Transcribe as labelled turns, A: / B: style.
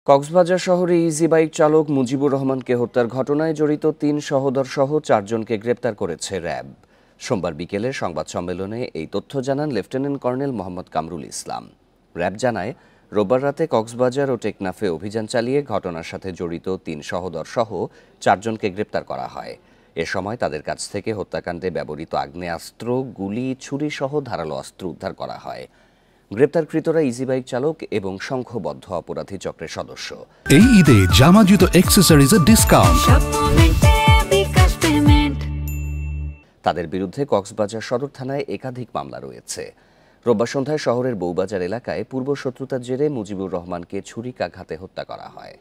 A: কক্সবাজার শহরে easy bike চালক মুজিবুর রহমানকে হত্যার ঘটনায় জড়িত ৩ সহোদরসহ ৪ জনকে গ্রেপ্তার করেছে র্যাব। সোমবার বিকেলে সংবাদ সম্মেলনে এই তথ্য জানান lieutenant colonel Mohammad Kamrul Islam. RAB জানায়, রোববার রাতে কক্সবাজার ও টেকনাফে অভিযান চালিয়ে ঘটনার সাথে জড়িত ৩ সহোদরসহ ৪ জনকে গ্রেপ্তার করা হয়। এ সময় তাদের কাছ থেকে হত্যাকাণ্ডে ব্যবহৃত আগ্নেয়াস্ত্র, গুলি, ছুরিসহ ধারালো অস্ত্র উদ্ধার করা হয়। গ্রেপ্তারকৃতরা ইজি বাইক চালক এবং সংঘবদ্ধ অপরাধী চক্রের সদস্য।
B: এই ঈদে জামা জুতো অ্যাক্সেসরিজের ডিসকাউন্ট।
A: তাদের বিরুদ্ধে কক্সবাজার সদর থানায় একাধিক মামলা রয়েছে। রোববার সন্ধ্যায় শহরের বউবাজার এলাকায় পূর্বশত্রুতার জেরে মুজিবুর রহমানকে ছুরিকাঘাতে হত্যা করা হয়।